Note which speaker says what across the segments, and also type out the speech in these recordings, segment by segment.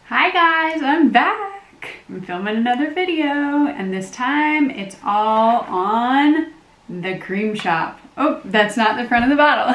Speaker 1: Hi guys, I'm back. I'm filming another video and this time it's all on the Cream Shop. Oh, that's not the front of the bottle.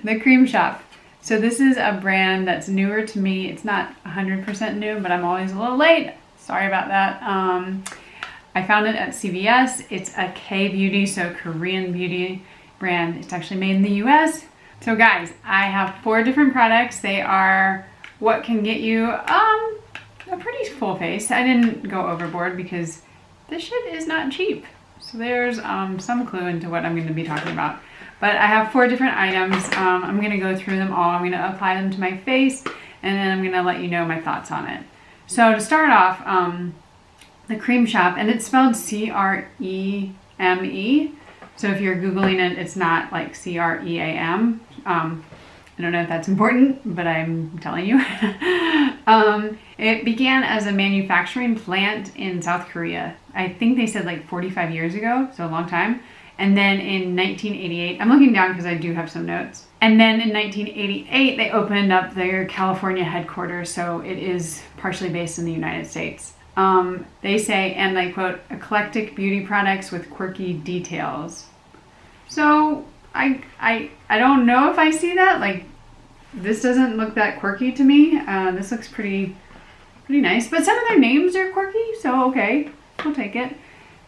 Speaker 1: The Cream Shop. So this is a brand that's newer to me. It's not 100% new, but I'm always a little late. Sorry about that. I found it at CVS. It's a K-beauty, so Korean beauty brand. It's actually made in the US. So guys, I have 4 different products. They are what can get you a pretty full face. I didn't go overboard because this shit is not cheap. So there's some clue into what I'm going to be talking about. But I have 4 different items. I'm going to go through them all. I'm going to apply them to my face and then I'm going to let you know my thoughts on it. So to start off, the Cream Shop, and it's spelled C-R-E-M-E. So if you're Googling it, it's not like C-R-E-A-M. I don't know if that's important, but I'm telling you. It began as a manufacturing plant in South Korea. I think they said like 45 years ago, so a long time. And then in 1988, I'm looking down because I do have some notes. And then in 1988, they opened up their California headquarters, so it is partially based in the United States. They say, and I quote, eclectic beauty products with quirky details. So I don't know if I see that. Like, this doesn't look that quirky to me. This looks pretty nice, but some of their names are quirky, so okay, we'll take it.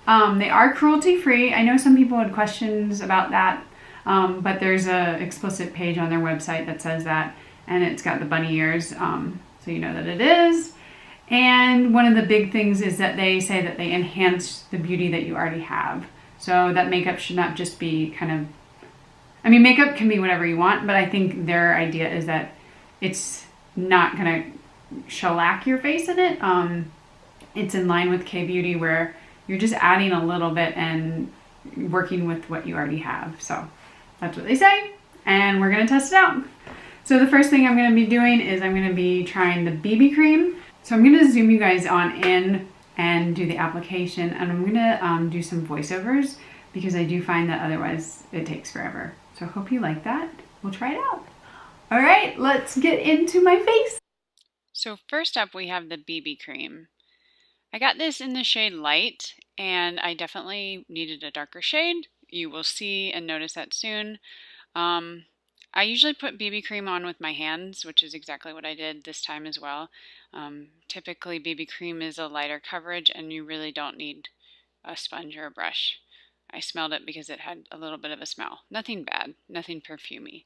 Speaker 1: They are cruelty free. I know some people had questions about that, but there's a explicit page on their website that says that, and it's got the bunny ears, so you know that it is. And one of the big things is that they say that they enhance the beauty that you already have. So that makeup should not just be kind of, I mean, makeup can be whatever you want, but I think their idea is that it's not gonna shellac your face in it. It's in line with K-beauty where you're just adding a little bit and working with what you already have. So that's what they say, and we're gonna test it out. So the first thing I'm gonna be doing is I'm gonna be trying the BB cream. So I'm gonna zoom you guys on in and do the application, and I'm gonna do some voiceovers because I do find that otherwise it takes forever. So I hope you like that. We'll try it out. All right, let's get into my face.
Speaker 2: So first up we have the BB cream. I got this in the shade Light, and I definitely needed a darker shade. You will see and notice that soon. I usually put BB cream on with my hands, which is exactly what I did this time as well. Typically BB cream is a lighter coverage and you really don't need a sponge or a brush. I smelled it because it had a little bit of a smell. Nothing bad, nothing perfumey.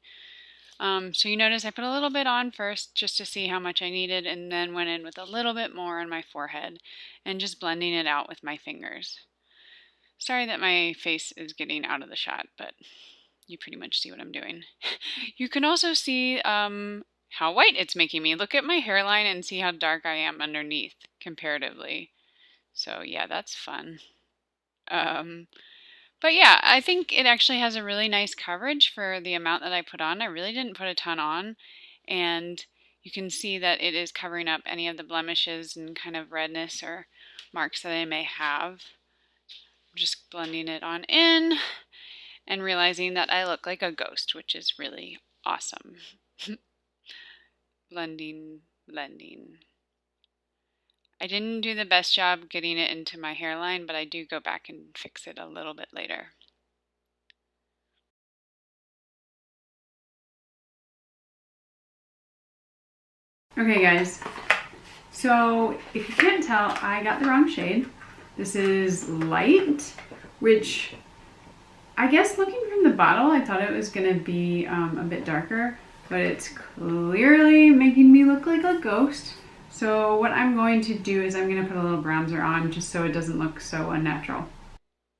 Speaker 2: So you notice I put a little bit on first just to see how much I needed, and then went in with a little bit more on my forehead and just blending it out with my fingers. Sorry that my face is getting out of the shot, but you pretty much see what I'm doing. You can also see how white it's making me. Look at my hairline and see how dark I am underneath comparatively. So yeah, that's fun. But yeah, I think it actually has a really nice coverage for the amount that I put on. I really didn't put a ton on, and you can see that it is covering up any of the blemishes and kind of redness or marks that I may have. Just blending it on in and realizing that I look like a ghost, which is really awesome. Blending, blending. I didn't do the best job getting it into my hairline, but I do go back and fix it a little bit later.
Speaker 1: Okay guys, so if you can't tell, I got the wrong shade. This is Light, which I guess looking from the bottle, I thought it was gonna be a bit darker, but it's clearly making me look like a ghost. So what I'm going to do is I'm gonna put a little bronzer on just so it doesn't look so unnatural.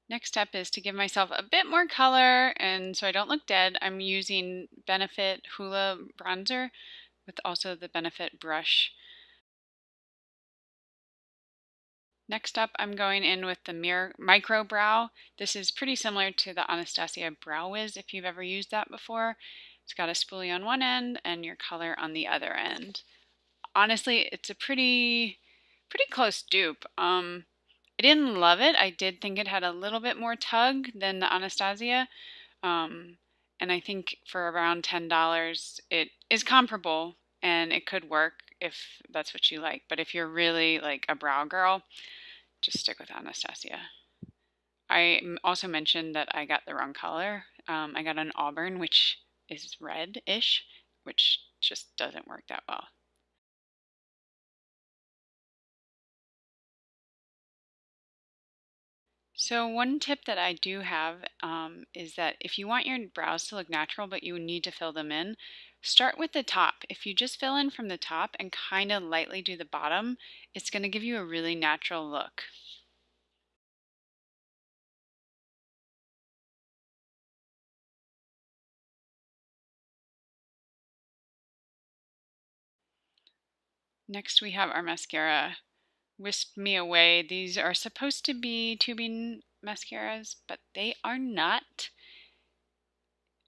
Speaker 2: Next step is to give myself a bit more color, and so I don't look dead, I'm using Benefit Hoola bronzer with also the Benefit brush. Next up, I'm going in with the Micro Brow. This is pretty similar to the Anastasia Brow Wiz if you've ever used that before. It's got a spoolie on one end and your color on the other end. Honestly, it's a pretty close dupe. I didn't love it. I did think it had a little bit more tug than the Anastasia. And I think for around $10 it is comparable and it could work. if that's what you like. But if you're really like a brow girl, just stick with Anastasia. I also mentioned that I got the wrong color. I got an Auburn, which is red-ish, which just doesn't work that well. So one tip that I do have is that if you want your brows to look natural but you need to fill them in, start with the top. If you just fill in from the top and kind of lightly do the bottom, it's going to give you a really natural look. Next we have our mascara, Wisp Me Away. These are supposed to be tubing mascaras, but they are not.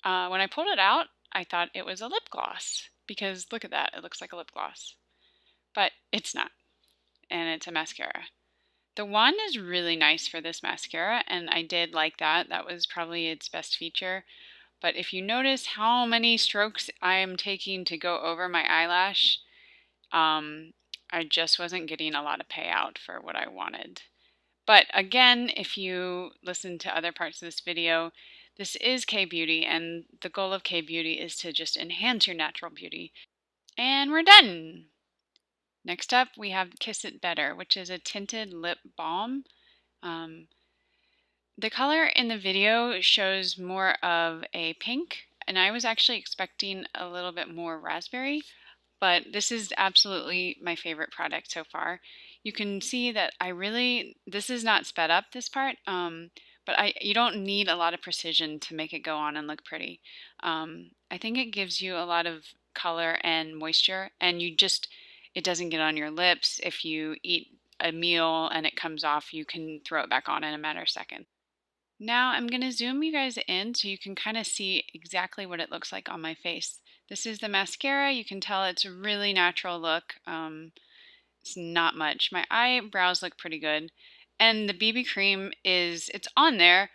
Speaker 2: When I pulled it out, I thought it was a lip gloss because look at that, it looks like a lip gloss. But it's not, and it's a mascara. The wand is really nice for this mascara, and I did like that. That was probably its best feature. But if you notice how many strokes I am taking to go over my eyelash, I just wasn't getting a lot of payout for what I wanted. But again, if you listen to other parts of this video, this is K-Beauty, and the goal of K-Beauty is to just enhance your natural beauty. And we're done! Next up, we have Kiss It Better, which is a tinted lip balm. The color in the video shows more of a pink, and I was actually expecting a little bit more raspberry, but this is absolutely my favorite product so far. You can see that this is not sped up, this part, but you don't need a lot of precision to make it go on and look pretty. I think it gives you a lot of color and moisture, and it doesn't get on your lips. If you eat a meal and it comes off, you can throw it back on in a matter of seconds. Now I'm going to zoom you guys in so you can kind of see exactly what it looks like on my face. This is the mascara. You can tell it's a really natural look. It's not much. My eyebrows look pretty good. And the BB cream it's on there.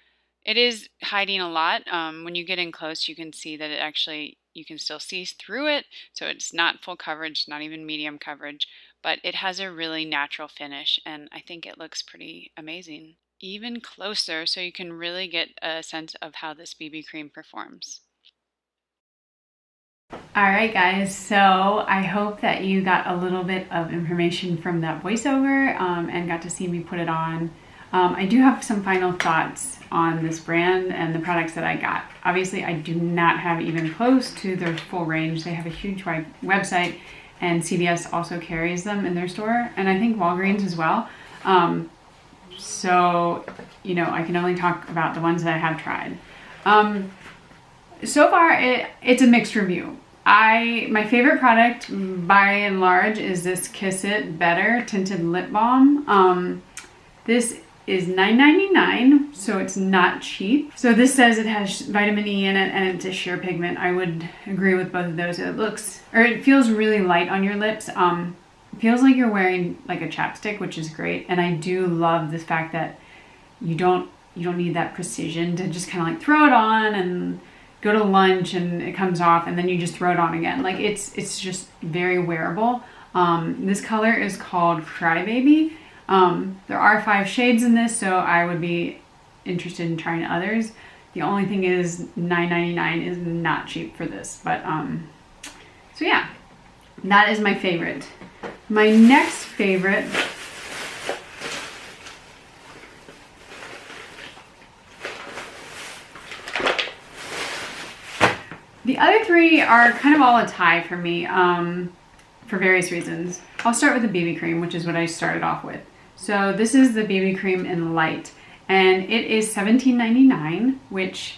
Speaker 2: It is hiding a lot. When you get in close, you can see that you can still see through it. So it's not full coverage, not even medium coverage, but it has a really natural finish, and I think it looks pretty amazing. Even closer so you can really get a sense of how this BB cream performs.
Speaker 1: Alright guys, so I hope that you got a little bit of information from that voiceover and got to see me put it on. I do have some final thoughts on this brand and the products that I got. Obviously I do not have even close to their full range. They have a huge website, and CVS also carries them in their store, and I think Walgreens as well. So, you know, I can only talk about the ones that I have tried. So far, it's a mixed review. My favorite product, by and large, is this Kiss It Better Tinted Lip Balm. This is $9.99, so it's not cheap. So this says it has vitamin E in it, and it's a sheer pigment. I would agree with both of those. It feels really light on your lips. It feels like you're wearing like a chapstick, which is great. And I do love the fact that you don't need that precision to just kind of like throw it on and go to lunch and it comes off and then you just throw it on again. Like it's just very wearable. This color is called CryBaby. There are 5 shades in this, so I would be interested in trying others. The only thing is $9.99 is not cheap for this, but so yeah, that is my favorite. My next favorite the other 3 are kind of all a tie for me for various reasons. I'll start with the BB cream, which is what I started off with. So this is the BB cream in light, and it is $17.99, which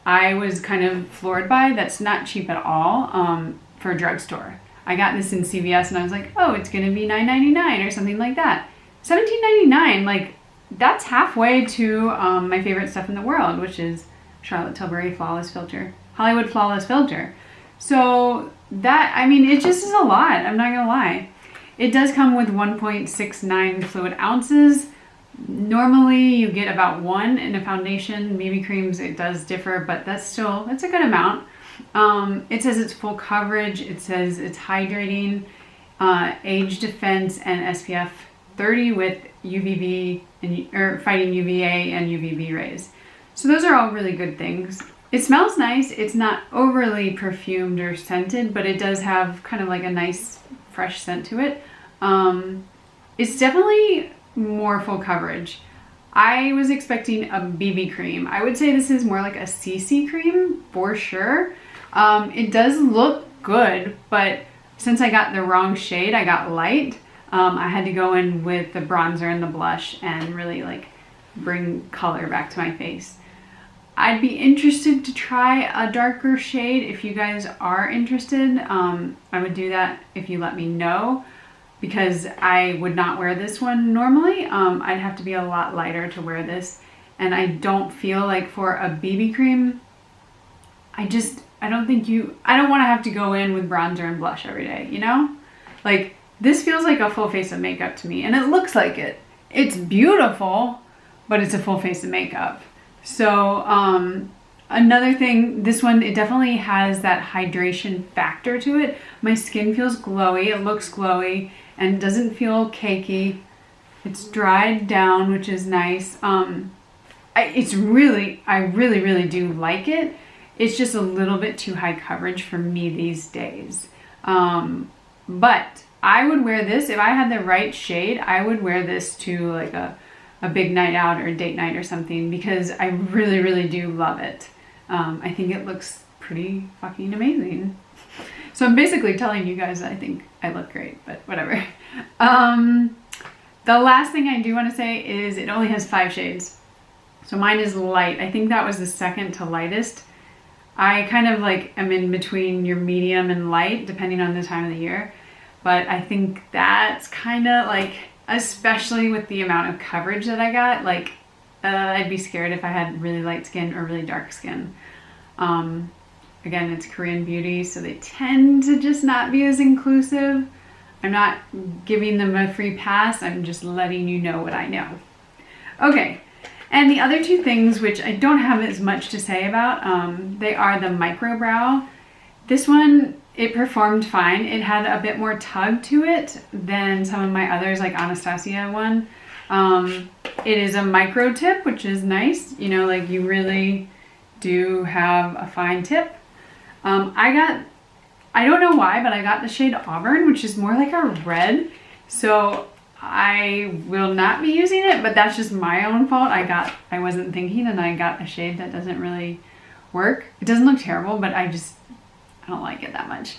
Speaker 1: I was kind of floored by. That's not cheap at all for a drugstore. I got this in CVS and I was like, oh, it's gonna be $9.99 or something like that. $17.99, like that's halfway to my favorite stuff in the world, which is Charlotte Tilbury Flawless Filter, Hollywood Flawless Filter. So that, I mean, it just is a lot, I'm not gonna lie. It does come with 1.69 fluid ounces. Normally you get about 1 in a foundation. BB creams, it does differ, but that's a good amount. It says it's full coverage. It says it's hydrating. age defense and SPF 30 with UVB or fighting UVA and UVB rays. So those are all really good things. It smells nice. It's not overly perfumed or scented, but it does have kind of like a nice fresh scent to it. It's definitely more full coverage. I was expecting a BB cream. I would say this is more like a CC cream for sure. It does look good, but since I got the wrong shade, I got light. I had to go in with the bronzer and the blush and really like bring color back to my face. I'd be interested to try a darker shade if you guys are interested. I would do that if you let me know, because I would not wear this one normally. I'd have to be a lot lighter to wear this, and I don't feel like for a BB cream, I don't want to have to go in with bronzer and blush every day, you know? Like, this feels like a full face of makeup to me, and it looks like it. It's beautiful, but it's a full face of makeup. So, another thing, this one, it definitely has that hydration factor to it. My skin feels glowy, it looks glowy, and doesn't feel cakey. It's dried down, which is nice. I really do like it. It's just a little bit too high coverage for me these days. But I would wear this, if I had the right shade, I would wear this to like a big night out or a date night or something, because I really do love it. I think it looks pretty fucking amazing. So I'm basically telling you guys that I think I look great, but whatever. The last thing I do want to say is it only has 5 shades. So mine is light. I think that was the second to lightest. I kind of like am in between your medium and light, depending on the time of the year. But I think that's kind of like, especially with the amount of coverage that I got, like I'd be scared if I had really light skin or really dark skin. Again, it's Korean beauty, so they tend to just not be as inclusive. I'm not giving them a free pass, I'm just letting you know what I know. Okay, and the other 2 things, which I don't have as much to say about, they are the micro brow. This one, it performed fine. It had a bit more tug to it than some of my others, like Anastasia one. It is a micro tip, which is nice. You know, like you really do have a fine tip. I don't know why, but I got the shade Auburn, which is more like a red. So I will not be using it, but that's just my own fault. I wasn't thinking, and I got a shade that doesn't really work. It doesn't look terrible, but I don't like it that much.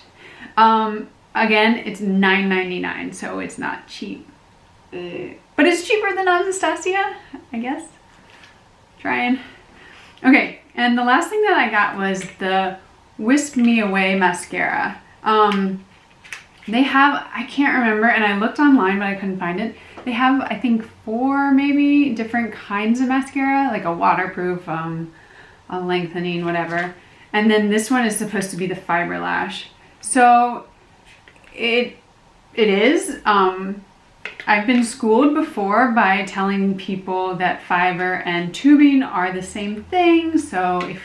Speaker 1: Again, it's $9.99, so it's not cheap. But it's cheaper than Anastasia, I guess. Trying. Okay, and the last thing that I got was the Wisp Me Away mascara. They have, I can't remember, and I looked online, but I couldn't find it. They have, I think, 4 maybe different kinds of mascara, like a waterproof, a lengthening, whatever. And then this one is supposed to be the fiber lash. So it is. I've been schooled before by telling people that fiber and tubing are the same thing. So if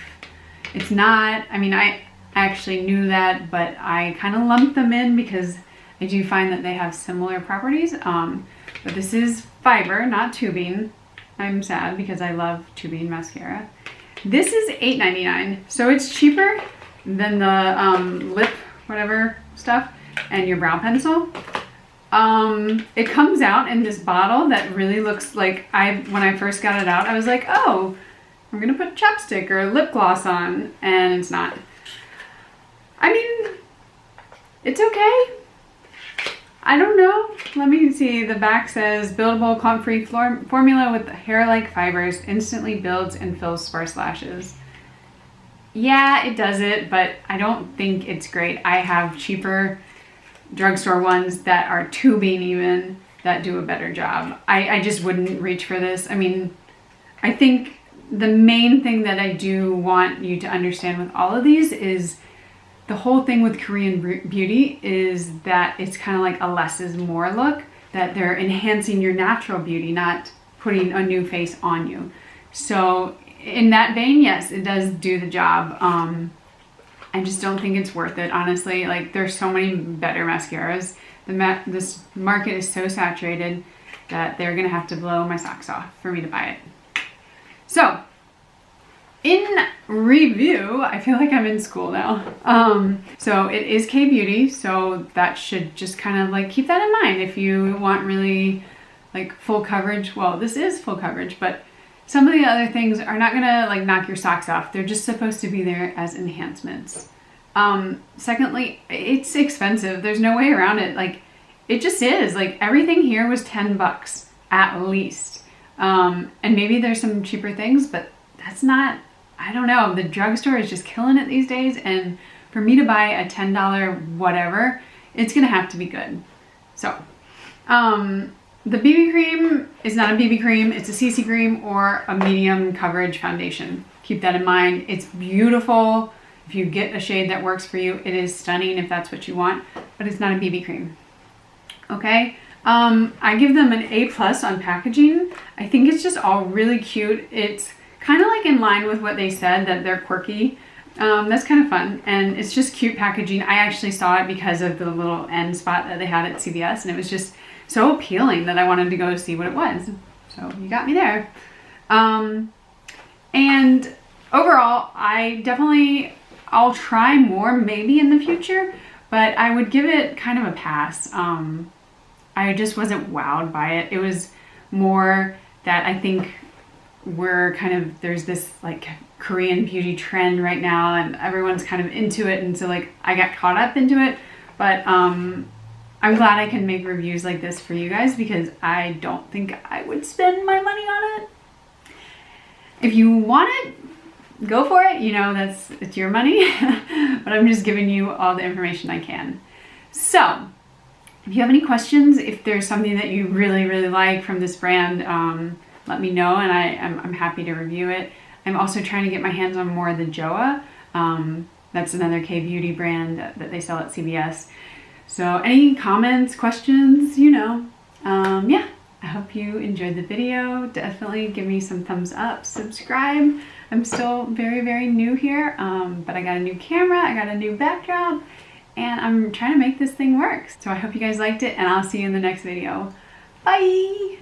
Speaker 1: it's not, I mean, I actually knew that, but I kind of lumped them in because I do find that they have similar properties. But this is fiber, not tubing. I'm sad because I love tubing mascara. This is $8.99, so it's cheaper than the lip whatever stuff and your brow pencil. It comes out in this bottle that really looks like, when I first got it out, I was like, oh, I'm gonna put chapstick or lip gloss on, and it's not. I mean, it's okay. I don't know. Let me see. The back says buildable clump-free formula with hair-like fibers, instantly builds and fills sparse lashes. Yeah, it does it, but I don't think it's great. I have cheaper drugstore ones that are tubing even that do a better job. I just wouldn't reach for this. I mean, I think the main thing that I do want you to understand with all of these is the whole thing with Korean beauty is that it's kind of like a less is more look, that they're enhancing your natural beauty, not putting a new face on you. So in that vein, yes, it does do the job. I just don't think it's worth it, honestly. Like, there's so many better mascaras this market is so saturated that they're gonna have to blow my socks off for me to buy it. So, in review, I feel like I'm in school now. So it is K-Beauty, so that should just kind of like keep that in mind if you want really like full coverage. Well, this is full coverage, but some of the other things are not gonna like knock your socks off. They're just supposed to be there as enhancements. Secondly, it's expensive. There's no way around it. Like, it just is. Like, everything here was 10 bucks at least. And maybe there's some cheaper things, but that's not, I don't know. The drugstore is just killing it these days. And for me to buy a $10 whatever, it's gonna have to be good. So, the BB cream is not a BB cream. It's a CC cream or a medium coverage foundation. Keep that in mind. It's beautiful. If you get a shade that works for you, it is stunning if that's what you want, but it's not a BB cream. Okay, I give them an A+ on packaging. I think it's just all really cute. It's kind of like in line with what they said, that they're quirky. That's kind of fun, and it's just cute packaging. I actually saw it because of the little end spot that they had at CVS, and it was just so appealing that I wanted to go see what it was. So you got me there. And overall, I'll try more maybe in the future, but I would give it kind of a pass. I just wasn't wowed by it. It was more that I think there's this like Korean beauty trend right now and everyone's kind of into it, and so like I got caught up into it, but I'm glad I can make reviews like this for you guys because I don't think I would spend my money on it. If you want it, go for it, you know, it's your money, but I'm just giving you all the information I can. So, if you have any questions, if there's something that you really, really like from this brand, let me know, and I'm happy to review it. I'm also trying to get my hands on more of the Joa. That's another K-Beauty brand that they sell at CVS. So, any comments, questions, you know, yeah. I hope you enjoyed the video. Definitely give me some thumbs up, subscribe. I'm still very, very new here, but I got a new camera, I got a new backdrop, and I'm trying to make this thing work. So I hope you guys liked it, and I'll see you in the next video. Bye!